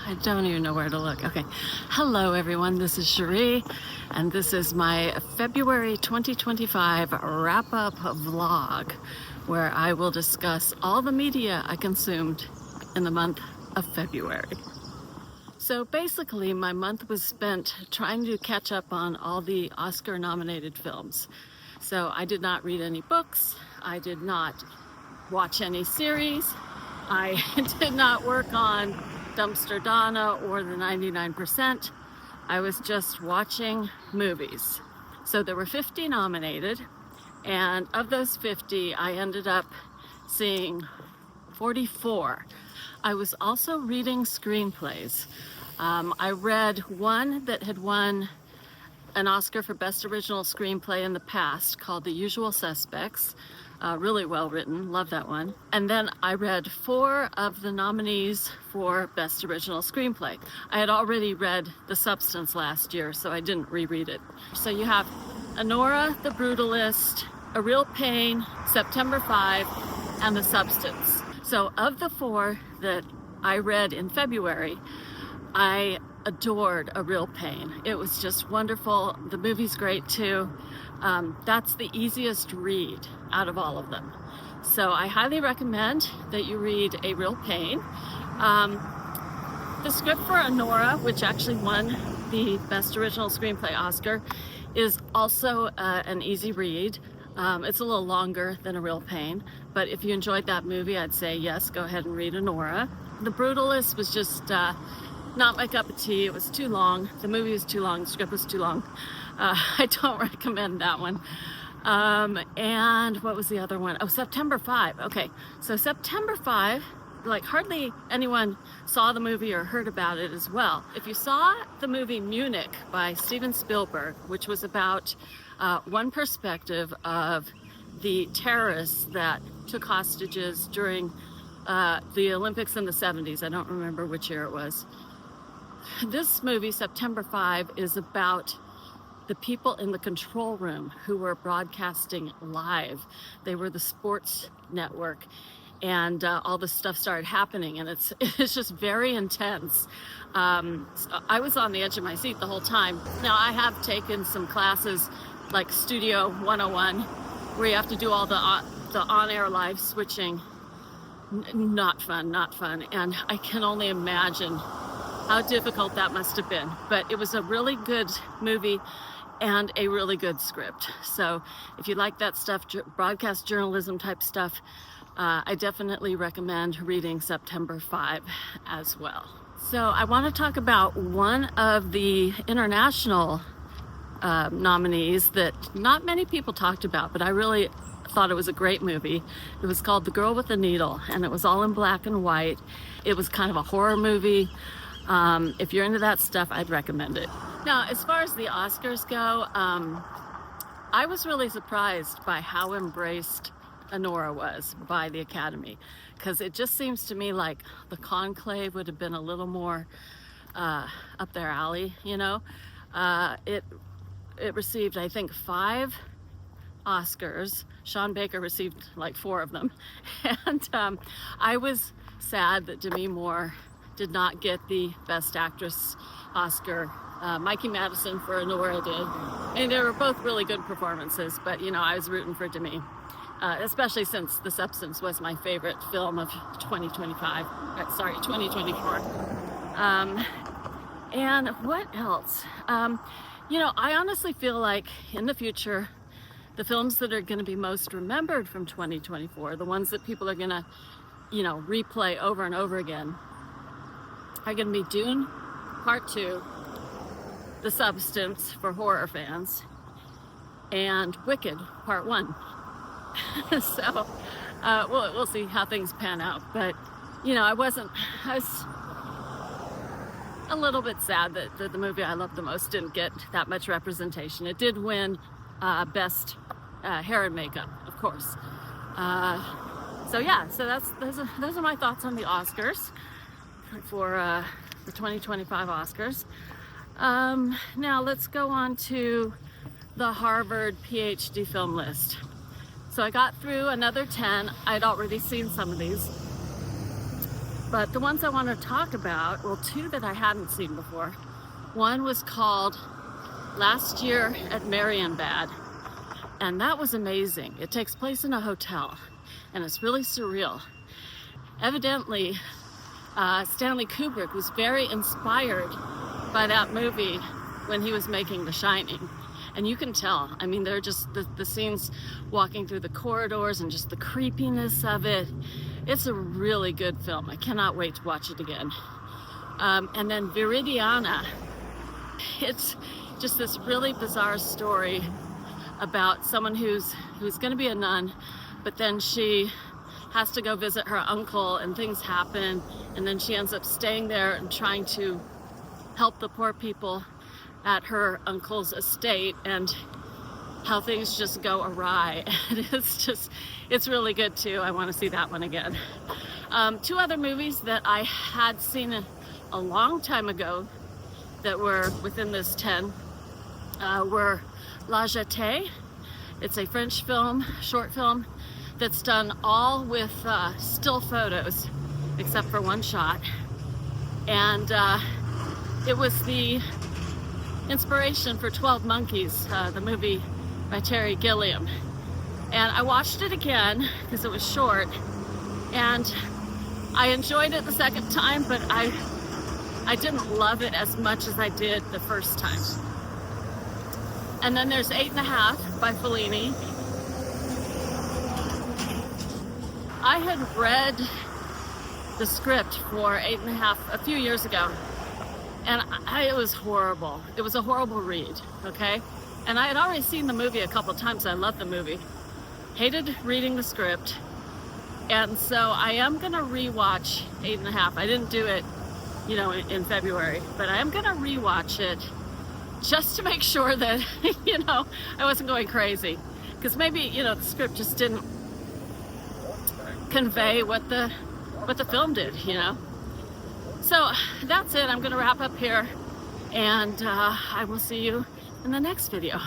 I don't even know where to look. Okay. Hello, everyone. This is Cherie, and this is my February 2025 wrap-up vlog, where I will discuss all the media I consumed in the month of February. So basically, my month was spent trying to catch up on all the Oscar-nominated films. So I did not read any books. I did not watch any series. I did not work on Dumpster Donna or the 99%. I was just watching movies. So there were 50 nominated, and of those 50, I ended up seeing 44. I was also reading screenplays. I read one that had won an Oscar for Best Original Screenplay in the past called The Usual Suspects. Really well written, love that one. And then I read 4 of the nominees for Best Original Screenplay. I had already read The Substance last year, so I didn't reread it. So you have Anora, The Brutalist, A Real Pain, September 5, and The Substance. So of the 4 that I read in February, I adored A Real Pain. It was just wonderful. The movie's great too. That's the easiest read out of all of them. So I highly recommend that you read A Real Pain. The script for Anora, which actually won the Best Original Screenplay Oscar, is also an easy read. It's a little longer than A Real Pain, but if you enjoyed that movie, I'd say yes, go ahead and read Anora. The Brutalist was just not my cup of tea. It was too long. The movie was too long. The script was too long. I don't recommend that one. And what was the other one? Oh, September 5. Okay, so September 5, like hardly anyone saw the movie or heard about it as well. If you saw the movie Munich by Steven Spielberg, which was about one perspective of the terrorists that took hostages during the Olympics in the 70s. I don't remember which year it was. This movie, September 5, is about the people in the control room who were broadcasting live. They were the sports network, and all this stuff started happening, and it's just very intense. So I was on the edge of my seat the whole time. Now, I have taken some classes like Studio 101, where you have to do all the on-air live switching. Not fun, not fun. And I can only imagine how difficult that must have been. But it was a really good movie and a really good script. So if you like that stuff, broadcast journalism type stuff, I definitely recommend reading September 5 as well. So I want to talk about one of the international nominees that not many people talked about, but I really thought it was a great movie. It was called The Girl with the Needle, and it was all in black and white. It was kind of a horror movie. If you're into that stuff, I'd recommend it. Now, as far as the Oscars go, I was really surprised by how embraced Anora was by the Academy, because it just seems to me like The Conclave would have been a little more up their alley, you know. It received, I think, 5 Oscars. Sean Baker received like 4 of them. And I was sad that Demi Moore did not get the Best Actress Oscar. Mikey Madison for Anora did. And they were both really good performances, but you know, I was rooting for Demi. Especially since The Substance was my favorite film of 2025. Sorry, 2024. And what else? You know, I honestly feel like in the future, the films that are going to be most remembered from 2024, the ones that people are going to, you know, replay over and over again, are going to be Dune Part 2, The Substance for horror fans, and Wicked Part 1. So we'll see how things pan out. But, you know, I was a little bit sad that the movie I love the most didn't get that much representation. It did win Best Hair and Makeup, of course. So yeah, so those are my thoughts on the Oscars for the 2025 Oscars. Now let's go on to the Harvard PhD film list. So I got through another 10. I'd already seen some of these. But the ones I want to talk about, well, two that I hadn't seen before. One was called Last Year at Marienbad, and that was amazing. It takes place in a hotel, and it's really surreal. Evidently, Stanley Kubrick was very inspired by that movie when he was making The Shining. And you can tell. I mean, they're just the scenes walking through the corridors and just the creepiness of it. It's a really good film. I cannot wait to watch it again. And then Viridiana. It's just this really bizarre story about someone who's going to be a nun, but then she has to go visit her uncle and things happen, and then she ends up staying there and trying to help the poor people at her uncle's estate, and how things just go awry. And it's really good too. I want to see that one again. Two other movies that I had seen a long time ago that were within this 10 were La Jetée. It's a French film, short film, that's done all with still photos, except for one shot. And it was the inspiration for 12 Monkeys, the movie by Terry Gilliam. And I watched it again because it was short, and I enjoyed it the second time, but I didn't love it as much as I did the first time. And then there's 8.5 by Fellini. I had read the script for 8.5 a few years ago, and it was horrible. It was a horrible read, okay? And I had already seen the movie a couple times. I loved the movie. Hated reading the script. And so I am gonna rewatch 8.5. I didn't do it, in February, but I am gonna rewatch it just to make sure that, I wasn't going crazy. Because maybe, the script just didn't convey what the film did, So that's it. I'm gonna wrap up here, and I will see you in the next video.